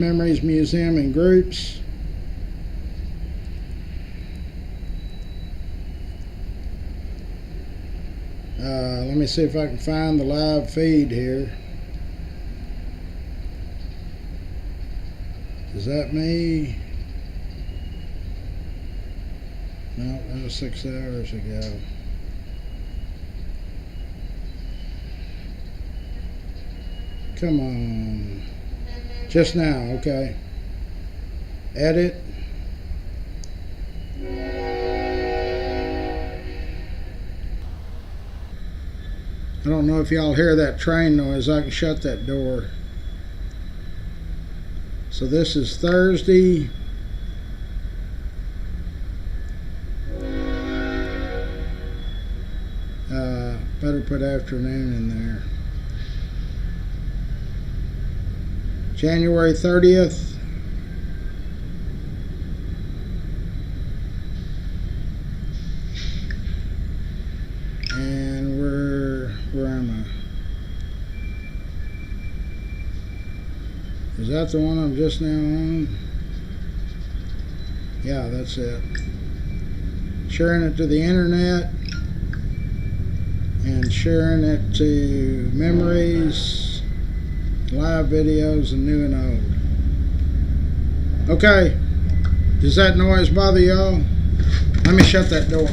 Memories Museum in groups. Let me see if I can find the live feed here. Is that me? No, that was 6 hours ago. Come on. Just now, okay. Edit. I don't know if y'all hear that train noise. I can shut that door. So this is Thursday. Better put afternoon in there. January 30th. And where am I? Is that the one I'm just now on? Yeah, that's it. Sharing it to the internet and sharing it to memories, live videos, and new and old. Okay, does that noise bother y'all? Let me shut that door.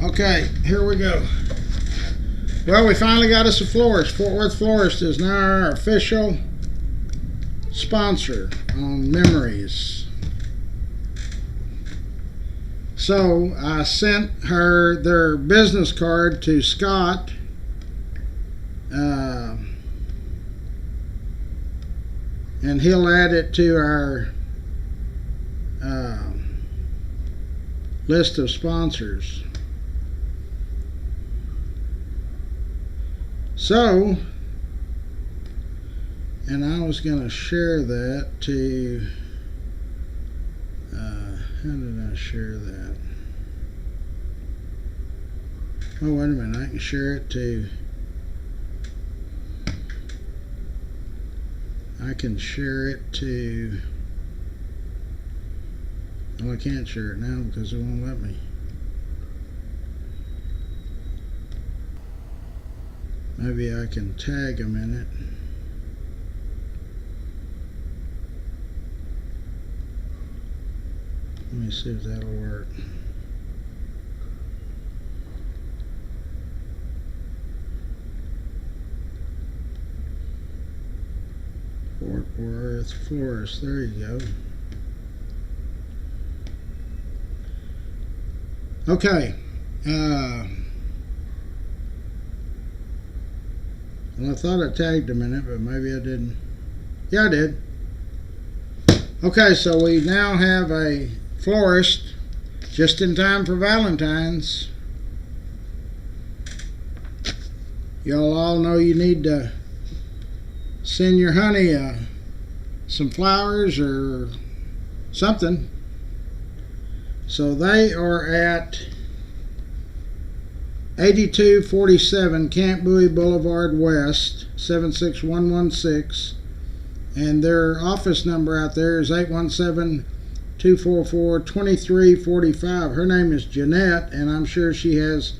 Okay, here we go. Well, we finally got us a florist. Fort Worth Florist is now our official sponsor on Memories. So I sent her their business card to Scott. And he'll add it to our list of sponsors. So, and I was going to share that to, how did I share that? Oh, wait a minute, I can share it to, well, I can't share it now because it won't let me. Maybe I can tag them in it. Let me see if that'll work. Fort Worth Florist, there you go. Okay. Well, I thought I tagged them in it, but maybe I didn't. Yeah, I did. Okay, so we now have a florist just in time for Valentine's. Y'all all know you need to send your honey some flowers or something. So they are at 8247 Camp Bowie Boulevard West, 76116. And their office number out there is 817-244-2345. Her name is Jeanette, and I'm sure she has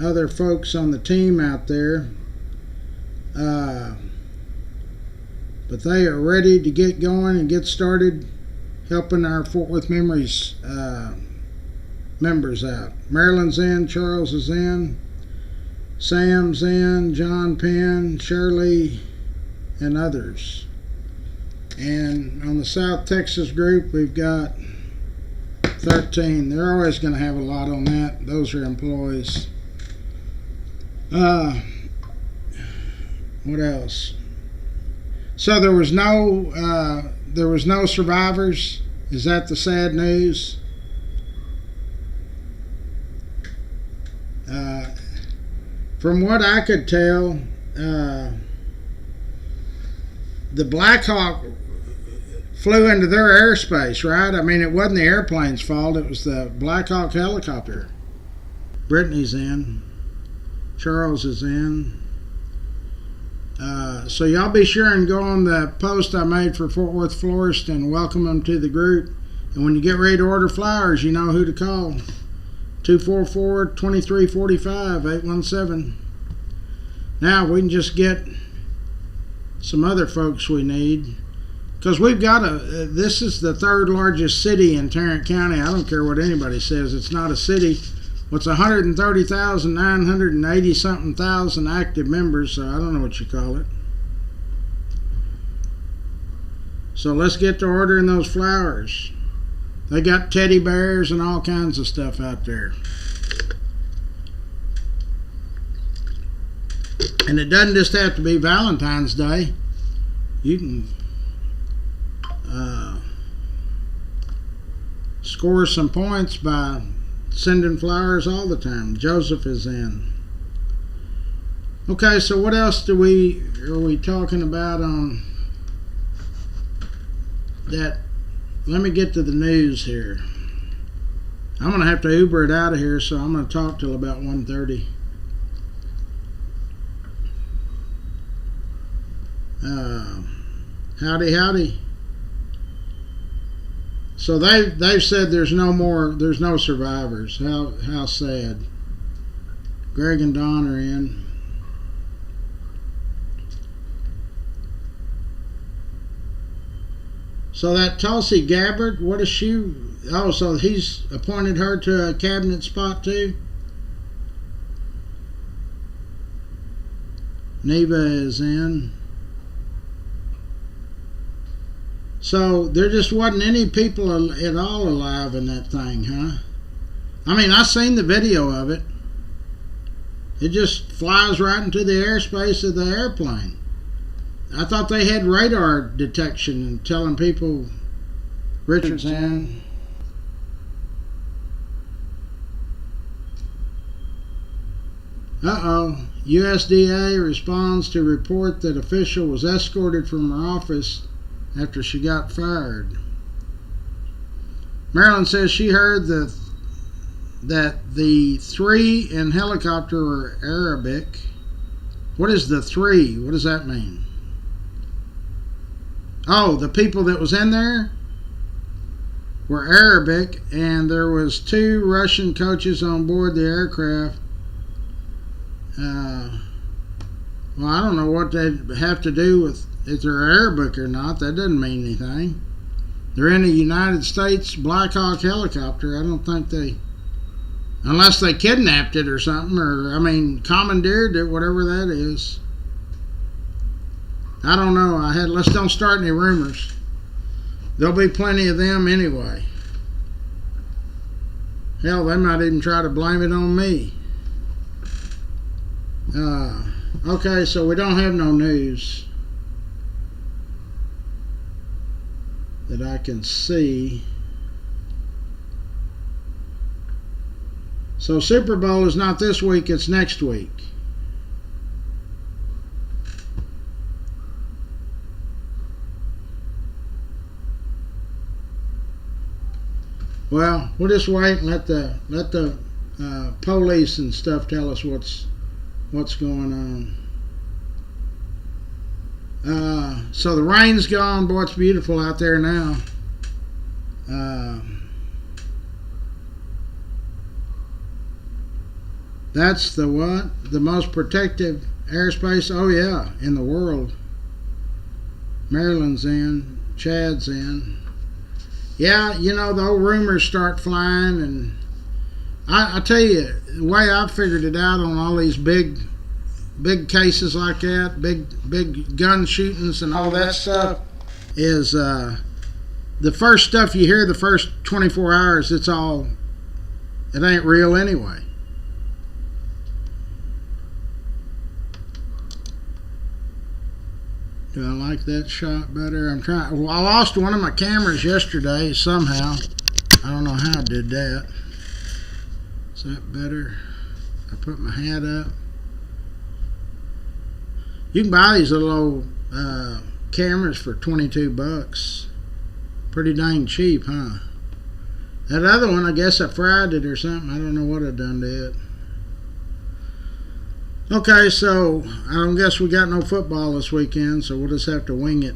other folks on the team out there. But they are ready to get going and get started helping our Fort Worth Memories members out. Marilyn's in, Charles is in, Sam's in, John Penn, Shirley, and others. And on the South Texas group, we've got 13. They're always going to have a lot on that. Those are employees. What else? So there was no survivors. Is that the sad news? From what I could tell, the Black Hawk flew into their airspace, right? I mean, it wasn't the airplane's fault. It was the Black Hawk helicopter. Brittany's in. Charles is in. So y'all be sure and go on the post I made for Fort Worth Florist and welcome them to the group. And when you get ready to order flowers, you know who to call. 244-2345, 817. Now we can just get some other folks we need. Because we've got this is the third largest city in Tarrant County. I don't care what anybody says. It's not a city. What's 130,980 something thousand active members, so I don't know what you call it. So let's get to ordering those flowers. They got teddy bears and all kinds of stuff out there. And it doesn't just have to be Valentine's Day. You can score some points by sending flowers all the time. Joseph is in. Okay, so what else are we talking about on that? Let me get to the news here. I'm going to have to Uber it out of here, so I'm going to talk till about 1:30. Howdy. So they've said there's no survivors. How sad. Greg and Don are in. So that Tulsi Gabbard, what is she? Oh, so he's appointed her to a cabinet spot too? Neva is in. So there just wasn't any people at all alive in that thing, huh? I mean, I seen the video of it. It just flies right into the airspace of the airplane. I thought they had radar detection and telling people Richard's in. Uh-oh. USDA responds to report that official was escorted from her office after she got fired. Marilyn says she heard that the three in helicopter were Arabic. What is the three? What does that mean? Oh, the people that was in there were Arabic, and there was 2 Russian coaches on board the aircraft. Well, I don't know what they have to do with if they're Arabic or not. That doesn't mean anything. They're in a United States Black Hawk helicopter. I don't think they, unless they kidnapped it or something, or, I mean, commandeered it, whatever that is. I don't know. Let's don't start any rumors. There'll be plenty of them anyway. Hell, they might even try to blame it on me. Okay, so we don't have no news that I can see. So Super Bowl is not this week, it's next week. Well, we'll just wait and let the police and stuff tell us what's going on. So the rain's gone. Boy, it's beautiful out there now. That's the what? The most protective airspace? Oh yeah, in the world. Maryland's in. Chad's in. Yeah, you know, the old rumors start flying, and I tell you, the way I've figured it out on all these big cases like that, big gun shootings and all that stuff, is the first stuff you hear the first 24 hours, it ain't real anyway. Do I like that shot better? Well, I lost one of my cameras yesterday somehow. I don't know how I did that. Is that better? I put my hat up. You can buy these little old cameras for $22. Pretty dang cheap, huh? That other one, I guess I fried it or something. I don't know what I done to it. Okay, so I don't guess we got no football this weekend, so we'll just have to wing it.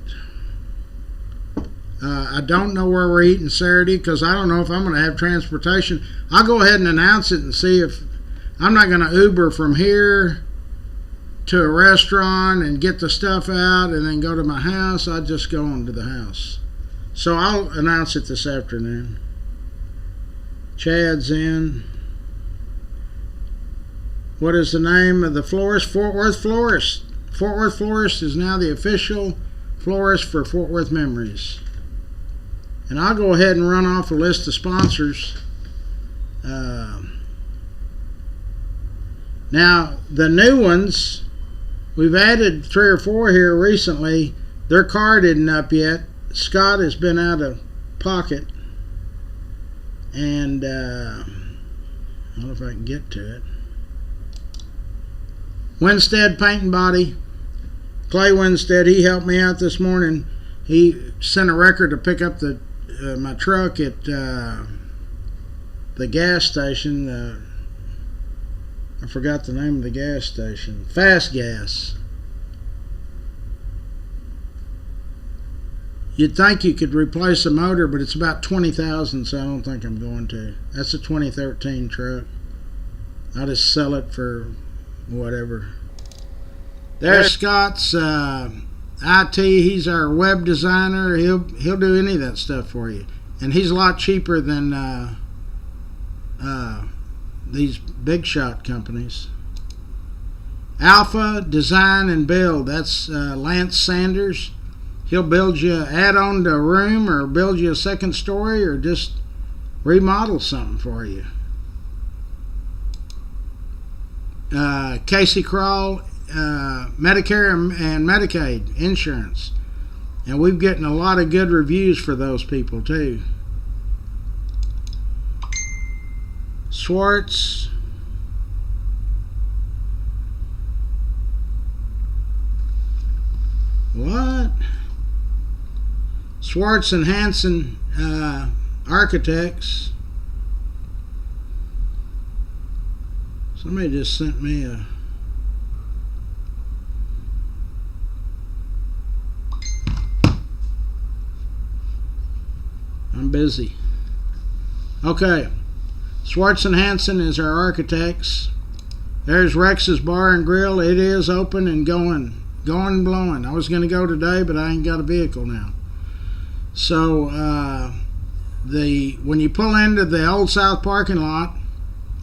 I don't know where we're eating Saturday because I don't know if I'm going to have transportation. I'll go ahead and announce it and see if I'm not going to Uber from here to a restaurant and get the stuff out and then go to my house. I'll just go on to the house. So I'll announce it this afternoon. Chad's in. What is the name of the florist? Fort Worth Florist. Fort Worth Florist is now the official florist for Fort Worth Memories. And I'll go ahead and run off a list of sponsors. Now, the new ones, we've added 3 or 4 here recently. Their card isn't up yet. Scott has been out of pocket. And I don't know if I can get to it. Winstead Paint and Body. Clay Winstead, he helped me out this morning. He sent a record to pick up my truck at the gas station. I forgot the name of the gas station. Fast Gas. You'd think you could replace a motor, but it's about $20,000, so I don't think I'm going to. That's a 2013 truck. I'll just sell it for whatever. There's Scott's IT. He's our web designer. He'll do any of that stuff for you, and he's a lot cheaper than these big shot companies. Alpha Design and Build. That's Lance Sanders. He'll build you add on to a room or build you a second story or just remodel something for you. Casey Crawl, Medicare and Medicaid insurance. And we've gotten a lot of good reviews for those people too. Swartz. What? Swartz and Hanson Architects. Somebody just sent me a I'm busy. Okay. Swartz and Hanson is our architects. There's Rex's Bar and Grill. It is open and going and blowing. I was going to go today, but I ain't got a vehicle now. So when you pull into the Old South parking lot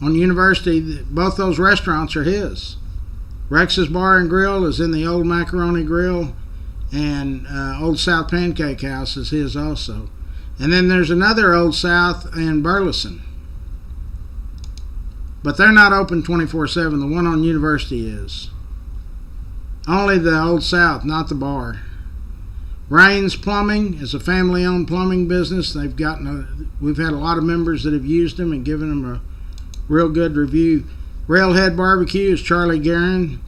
on University, both those restaurants are his. Rex's Bar and Grill is in the Old Macaroni Grill, and Old South Pancake House is his also. And then there's another Old South in Burleson. But they're not open 24/7. The one on University is. Only the Old South, not the bar. Rains Plumbing is a family-owned plumbing business. We've had a lot of members that have used them and given them a real good review. Railhead Barbecue is Charlie Guerin.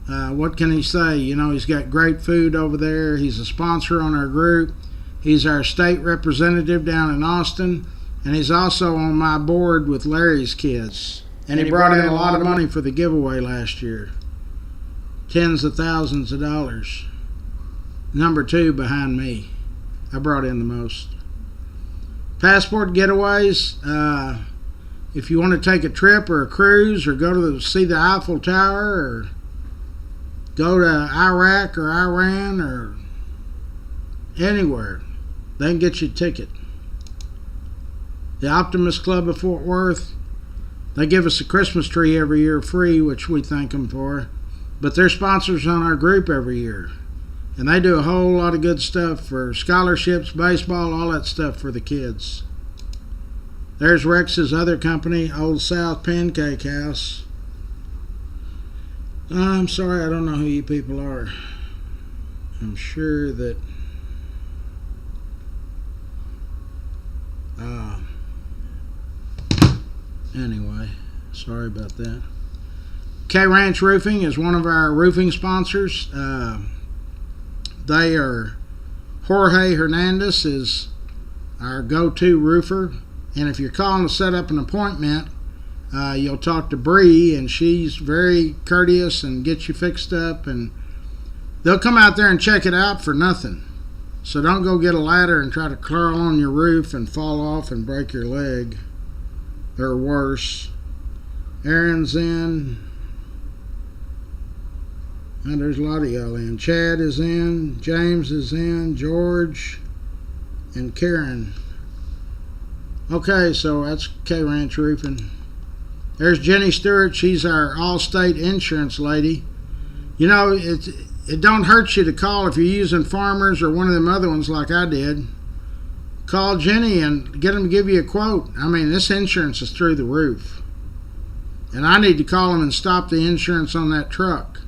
What can he say? You know, he's got great food over there. He's a sponsor on our group. He's our state representative down in Austin. And he's also on my board with Larry's kids. And he brought in a lot of money for the giveaway last year. Tens of thousands of dollars. Number 2 behind me. I brought in the most. Passport Getaways. If you want to take a trip or a cruise or go to see the Eiffel Tower or go to Iraq or Iran or anywhere, they can get you a ticket. The Optimist Club of Fort Worth, they give us a Christmas tree every year free, which we thank them for. But they're sponsors on our group every year. And they do a whole lot of good stuff for scholarships, baseball, all that stuff for the kids. There's Rex's other company, Old South Pancake House. I'm sorry, I don't know who you people are. I'm sure that... Anyway, sorry about that. K Ranch Roofing is one of our roofing sponsors. They are Jorge Hernandez is our go-to roofer. And if you're calling to set up an appointment, you'll talk to Bree, and she's very courteous and get you fixed up, and they'll come out there and check it out for nothing. So don't go get a ladder and try to crawl on your roof and fall off and break your leg, or worse. Aaron's in. And there's a lot of y'all in. Chad is in. James is in. George and Karen. Okay, so that's K-Ranch Roofing. There's Jenny Stewart. She's our Allstate insurance lady. You know, it don't hurt you to call if you're using Farmers or one of them other ones like I did. Call Jenny and get them to give you a quote. I mean, this insurance is through the roof. And I need to call them and stop the insurance on that truck.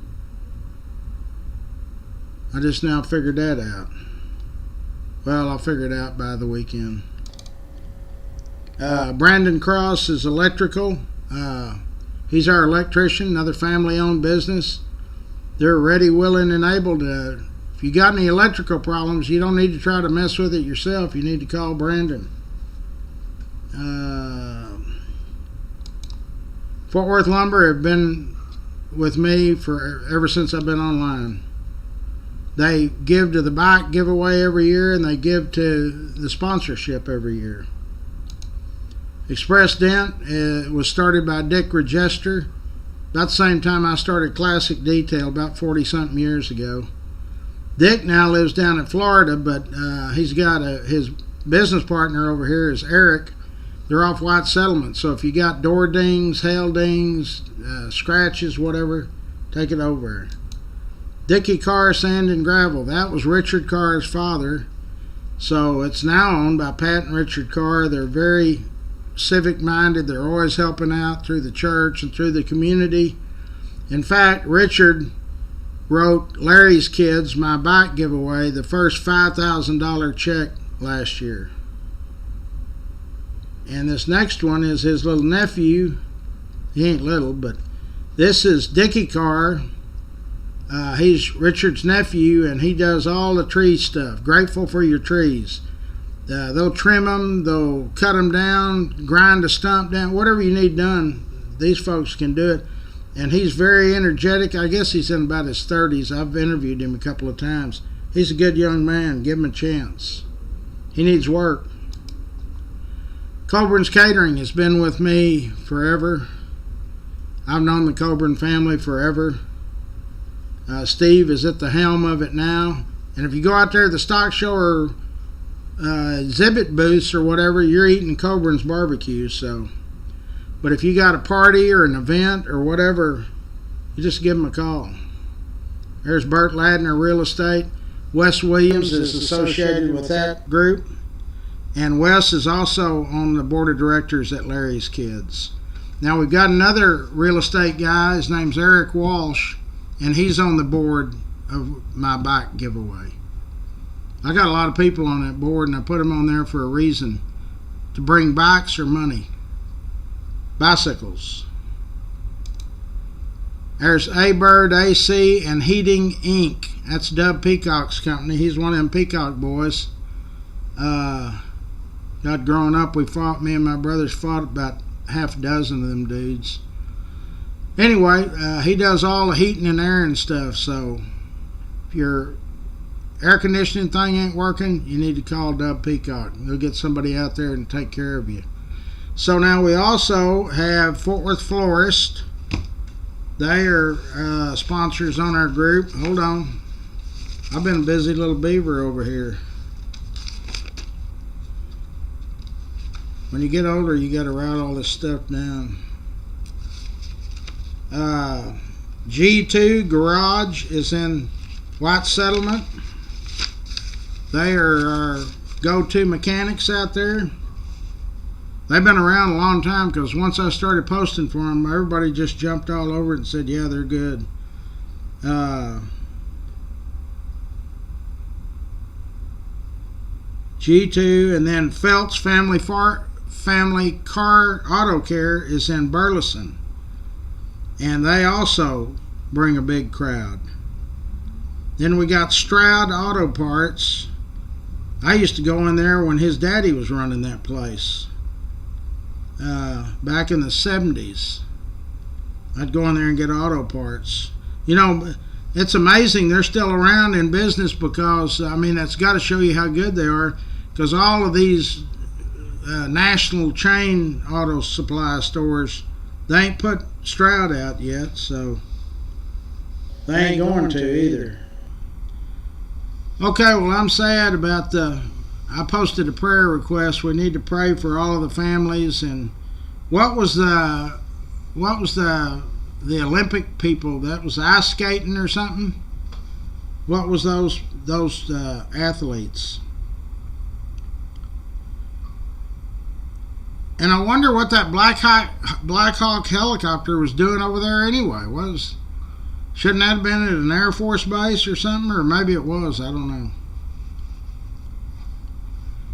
I just now figured that out. Well, I'll figure it out by the weekend. Brandon Cross is electrical. He's our electrician, another family-owned business. They're ready, willing, and able to. If you got any electrical problems, you don't need to try to mess with it yourself. You need to call Brandon. Fort Worth Lumber have been with me for ever since I've been online. They give to the bike giveaway every year, and they give to the sponsorship every year. Express Dent was started by Dick Regester about the same time I started Classic Detail about 40-something years ago. Dick now lives down in Florida, but he's got his business partner over here is Eric. They're off White Settlement, so if you got door dings, hail dings, scratches, whatever, take it over. Dickey Carr Sand and Gravel, that was Richard Carr's father, so it's now owned by Pat and Richard Carr. They're very civic minded. They're always helping out through the church and through the community. In fact, Richard wrote Larry's Kids, my bike giveaway, the first $5,000 check last year. And this next one is his little nephew. He ain't little, but this is Dickey Carr. He's Richard's nephew, and he does all the tree stuff. Grateful for your trees. They'll trim them, they'll cut them down, grind a stump down, whatever you need done, these folks can do it. And he's very energetic. I guess he's in about his 30s. I've interviewed him a couple of times. He's a good young man. Give him a chance. He needs work. Coburn's Catering has been with me forever. I've known the Coburn family forever. Steve is at the helm of it now. And if you go out there to the stock show or exhibit booths or whatever, you're eating Coburn's barbecue. So, but if you got a party or an event or whatever, you just give them a call. There's Bert Ladner Real Estate. Wes Williams is associated with that group, and Wes is also on the board of directors at Larry's Kids. Now we've got another real estate guy. His name's Eric Walsh, and he's on the board of my bike giveaway. I got a lot of people on that board, and I put them on there for a reason, to bring bikes or money. Bicycles. There's A-Bird AC and Heating Inc. That's Dub Peacock's company. He's one of them Peacock boys. Growing up, me and my brothers fought about half a dozen of them dudes. Anyway, he does all the heating and air and stuff, so if your air conditioning thing ain't working, you need to call Dub Peacock. They'll get somebody out there and take care of you. So now we also have Fort Worth Florist. They are sponsors on our group. Hold on. I've been a busy little beaver over here. When you get older, you got to write all this stuff down. G2 Garage is in White Settlement. They are our go-to mechanics out there. They've been around a long time because once I started posting for them, everybody just jumped all over it and said, yeah, they're good. G2, and then Felt's Family Car Auto Care is in Burleson. And they also bring a big crowd. Then we got Stroud Auto Parts. I used to go in there when his daddy was running that place. Back in the 70s. I'd go in there and get auto parts. You know, it's amazing they're still around in business because, I mean, that's got to show you how good they are, because all of these national chain auto supply stores, they ain't put Stroud out yet, so they ain't going to either. Okay, well, I'm sad about I posted a prayer request. We need to pray for all of the families. And what was the Olympic people? That was ice skating or something? What was those athletes? And I wonder what that Black Hawk helicopter was doing over there anyway. Shouldn't that have been at an Air Force base or something? Or maybe it was. I don't know.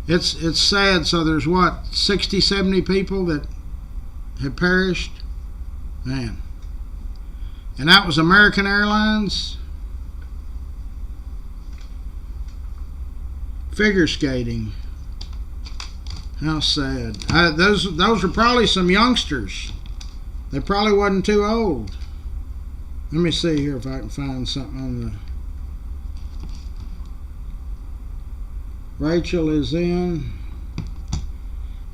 It's sad. So there's 60, 70 people that have perished? Man. And that was American Airlines? Figure skating. How sad. Those were probably some youngsters. They probably wasn't too old. Let me see here if I can find something on the... Rachel is in.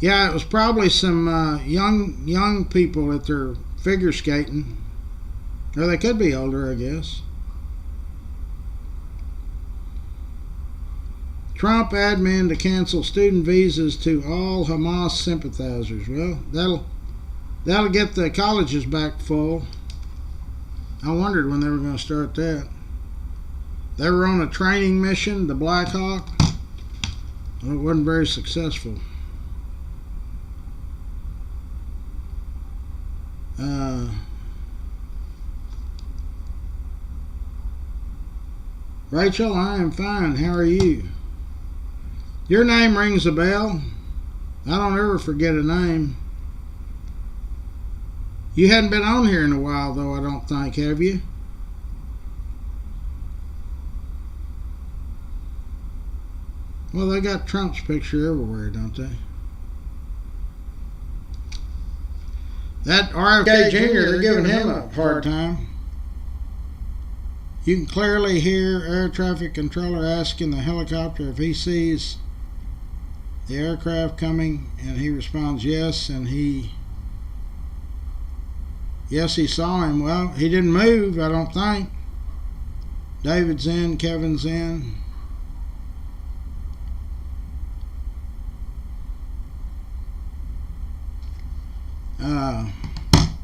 Yeah, it was probably some young people at their figure skating. Or they could be older, I guess. Trump admin to cancel student visas to all Hamas sympathizers. Well, that'll get the colleges back full. I wondered when they were going to start that. They were on a training mission, the Black Hawk. Well, it wasn't very successful. Rachel, I am fine. How are you? Your name rings a bell. I don't ever forget a name. You hadn't been on here in a while, though, I don't think, have you? Well, they got Trump's picture everywhere, don't they? That RFK Jr., they're giving him a hard time. You can clearly hear air traffic controller asking the helicopter if he sees the aircraft coming, and he responds yes, and yes, he saw him. Well, he didn't move, I don't think. David's in, Kevin's in.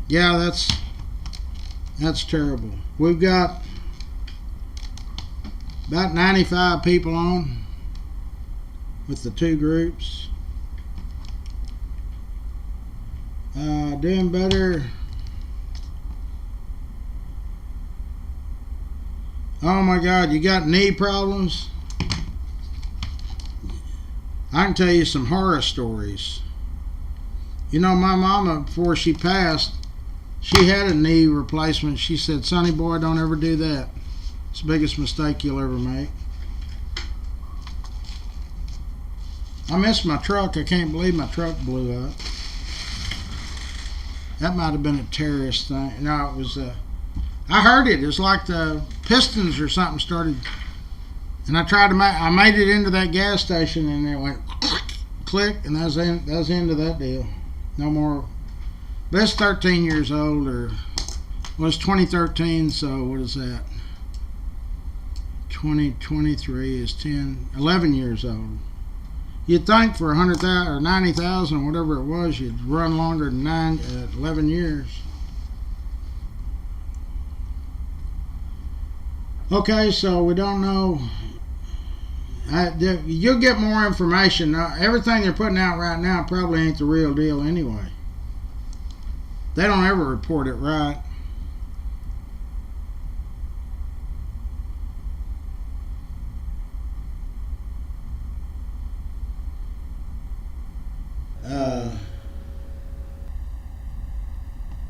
Yeah, that's terrible. We've got about 95 people on with the two groups. Doing better. Oh my God, you got knee problems? I can tell you some horror stories. You know, my mama, before she passed, she had a knee replacement. She said, "Sonny boy, don't ever do that. It's the biggest mistake you'll ever make." I miss my truck. I can't believe my truck blew up. That might have been a terrorist thing. No, it was I heard it. It was like the pistons or something started. And I made it into that gas station, and it went click, and that was the end of that deal. No more. But it's 13 years old, or well, it's 2013, so what is that? 2023 is 11 years old. You'd think for 100,000 or 90,000, whatever it was, you'd run longer than 11 years. Okay, so we don't know. You'll get more information. Everything they're putting out right now probably ain't the real deal anyway. They don't ever report it right.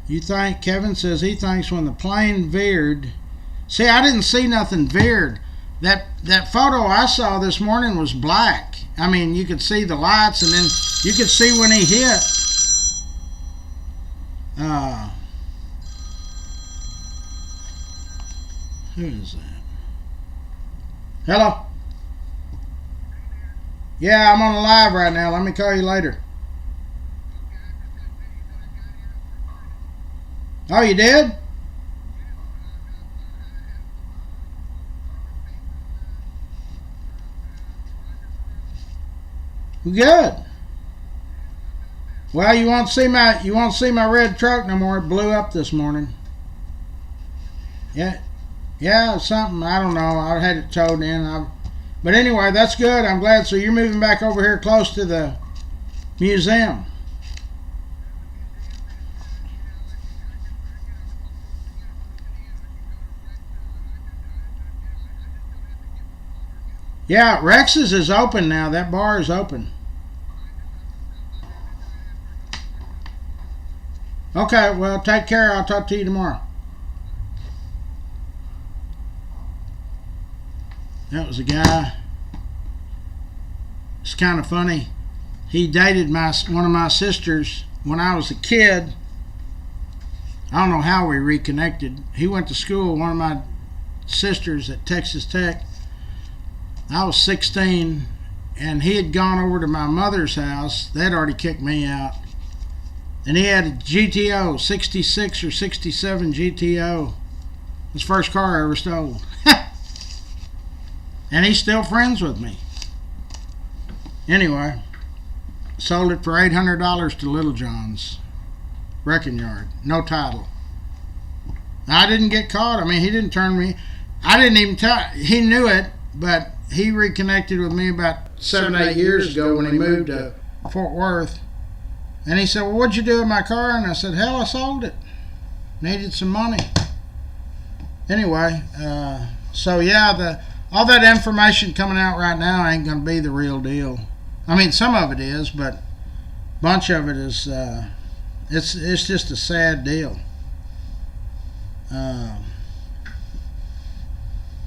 You think, Kevin says he thinks when the plane veered. See, I didn't see nothing veered. That photo I saw this morning was black. I mean, you could see the lights, and then you could see when he hit. Who is that? Hello? Yeah, I'm on the live right now. Let me call you later. Oh, you did? Good. Well, you won't see my red truck no more. It blew up this morning. Yeah, something, I don't know. I had it towed in. But anyway, that's good. I'm glad. So you're moving back over here close to the museum. Yeah, Rex's is open now. That bar is open. Okay, well, take care. I'll talk to you tomorrow. That was a guy. It's kind of funny. He dated one of my sisters when I was a kid. I don't know how we reconnected. He went to school with one of my sisters at Texas Tech. I was 16, and he had gone over to my mother's house. They'd already kicked me out. And he had a GTO, 66 or 67 GTO. His first car I ever stole. And he's still friends with me. Anyway, sold it for $800 to Little John's wrecking yard. No title. I didn't get caught. I mean, he didn't turn me. I didn't even tell. He knew it, but he reconnected with me about 7-8 years ago when he moved to Fort Worth. And he said, well, what'd you do with my car? And I said, hell, I sold it. Needed some money. Anyway, so yeah, all that information coming out right now ain't going to be the real deal. I mean, some of it is, but a bunch of it is, it's just a sad deal.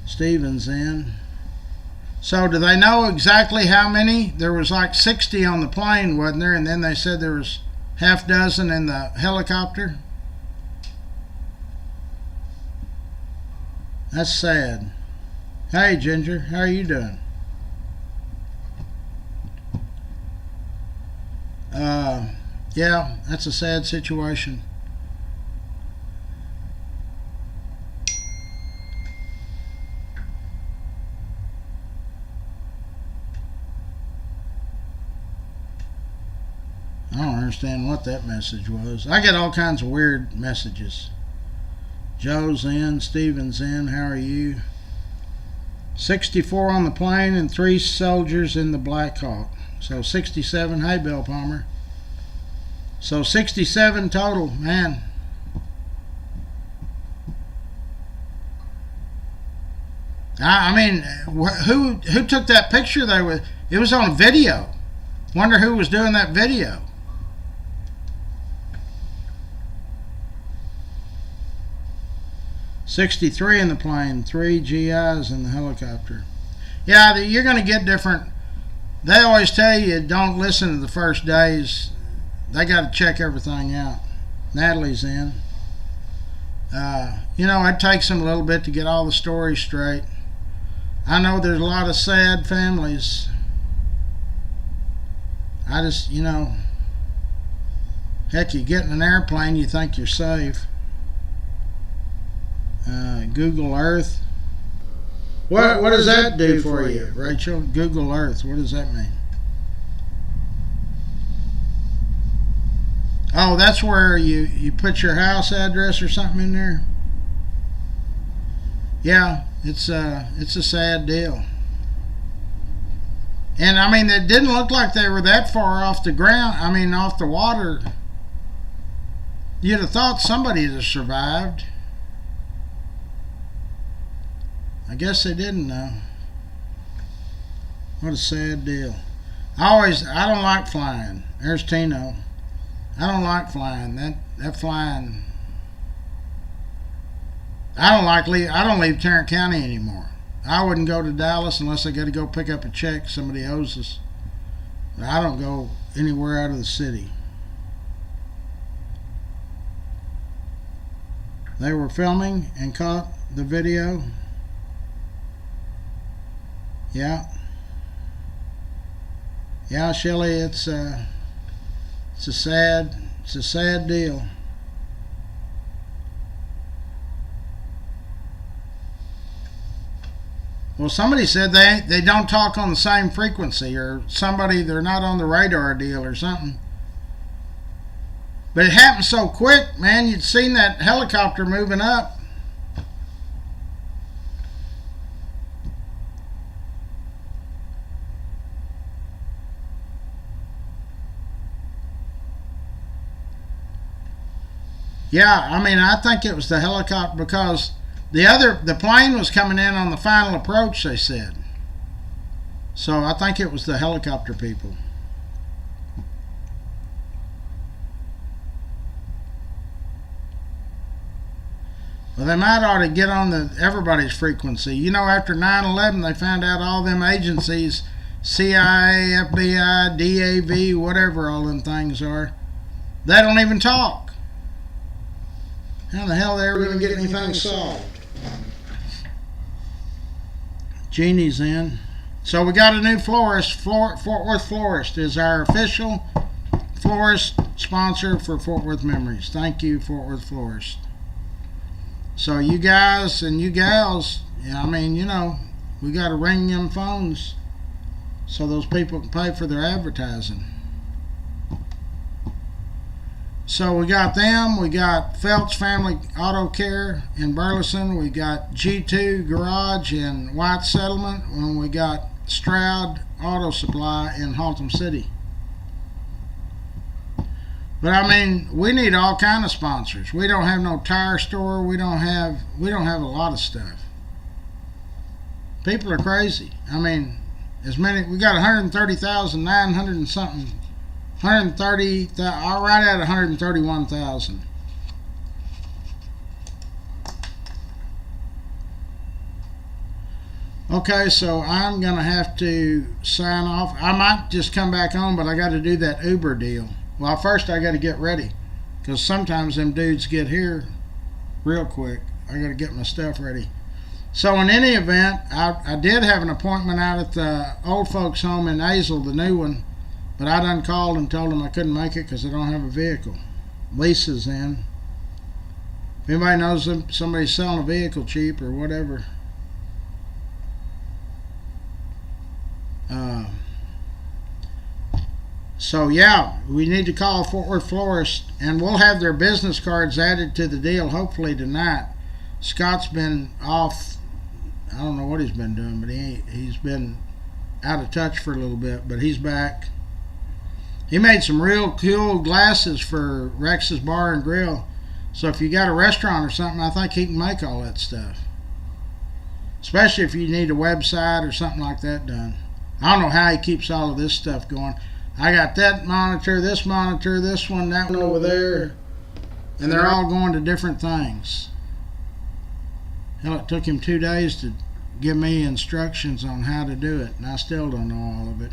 Steven's in. So do they know exactly how many? There was like 60 on the plane, wasn't there? And then they said there was half dozen in the helicopter. That's sad. Hey, Ginger, how are you doing? Yeah, that's a sad situation. I don't understand what that message was. I get all kinds of weird messages. Joe's in, Steven's in, how are you? 64 on the plane and 3 soldiers in the Black Hawk. So 67. Hey, Bill Palmer. So 67 total, man. I mean, who took that picture there with? It was on video. Wonder who was doing that video. $63 in the plane, 3 GIs in the helicopter. Yeah, you're going to get different. They always tell you don't listen to the first days. They got to check everything out. Natalie's in. You know, it takes them a little bit to get all the stories straight. I know there's a lot of sad families. I just, you know, heck, you get in an airplane, you think you're safe. Google Earth. What does that do for you, Rachel? Google Earth. What does that mean? Oh, that's where you put your house address or something in there. Yeah, it's a sad deal. And I mean, it didn't look like they were that far off the ground. I mean, off the water. You'd have thought somebody would have survived. I guess they didn't though. What a sad deal. I don't like flying. There's Tino. I don't like flying. That flying. I don't leave Tarrant County anymore. I wouldn't go to Dallas unless I got to go pick up a check somebody owes us. I don't go anywhere out of the city. They were filming and caught the video. Yeah. Yeah, Shelley, it's a sad deal. Well, somebody said they don't talk on the same frequency, or they're not on the radar deal or something. But it happened so quick, man. You'd seen that helicopter moving up. Yeah, I mean, I think it was the helicopter because the plane was coming in on the final approach, they said. So I think it was the helicopter people. Well, they might ought to get on everybody's frequency. You know, after 9/11, they found out all them agencies, CIA, FBI, DAV, whatever all them things are, they don't even talk. How the hell are they ever going to get anything solved? Jeannie's in. So we got a new florist. Fort Worth Florist is our official florist sponsor for Fort Worth Memories. Thank you, Fort Worth Florist. So you guys and you gals, I mean, you know, we got to ring them phones so those people can pay for their advertising. So we got them. We got Phelps Family Auto Care in Burleson. We got G2 Garage in White Settlement. And we got Stroud Auto Supply in Haltom City. But I mean, we need all kind of sponsors. We don't have no tire store. We don't have a lot of stuff. People are crazy. I mean, we got 130,900 and something. 130, right at 131,000. Okay, so I'm gonna have to sign off. I might just come back on, but I got to do that Uber deal. Well, first I got to get ready, because sometimes them dudes get here real quick. I got to get my stuff ready. So in any event, I did have an appointment out at the old folks home in Azle, the new one, but I done called and told them I couldn't make it because I don't have a vehicle. Lisa's in. If anybody knows somebody's selling a vehicle cheap or whatever. So yeah, we need to call Fort Worth Florist, and we'll have their business cards added to the deal hopefully tonight. Scott's been off. I don't know what he's been doing, but he's been out of touch for a little bit, but he's back. He made some real cool glasses for Rex's Bar and Grill. So if you got a restaurant or something, I think he can make all that stuff. Especially if you need a website or something like that done. I don't know how he keeps all of this stuff going. I got that monitor, this one, that one over there, and they're all going to different things. Hell, it took him 2 days to give me instructions on how to do it, and I still don't know all of it.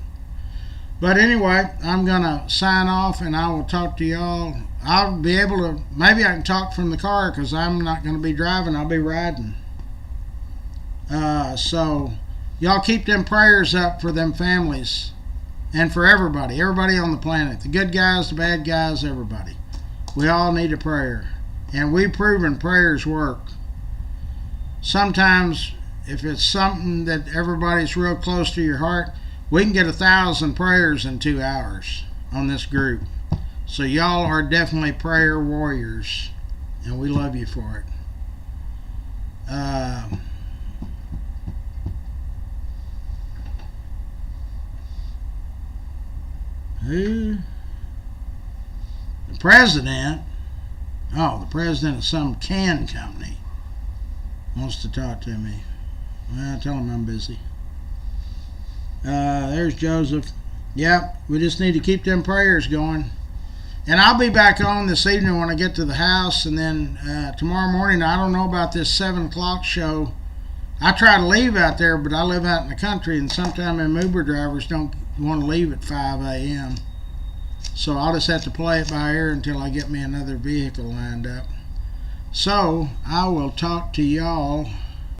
But anyway, I'm going to sign off, and I will talk to y'all. I'll be able to, maybe I can talk from the car, because I'm not going to be driving, I'll be riding. So y'all keep them prayers up for them families. And for everybody on the planet, the good guys, the bad guys, everybody. We all need a prayer. And we've proven prayers work. Sometimes, if it's something that everybody's real close to your heart, we can get 1,000 prayers in 2 hours on this group. So y'all are definitely prayer warriors. And we love you for it. Who? The president. Oh, the president of some can company wants to talk to me. Well, tell him I'm busy. There's Joseph. Yep, we just need to keep them prayers going. And I'll be back on this evening when I get to the house. And then tomorrow morning, I don't know about this 7 o'clock show. I try to leave out there, but I live out in the country, and sometimes them Uber drivers don't want to leave at 5 a.m. So I'll just have to play it by ear until I get me another vehicle lined up. So I will talk to y'all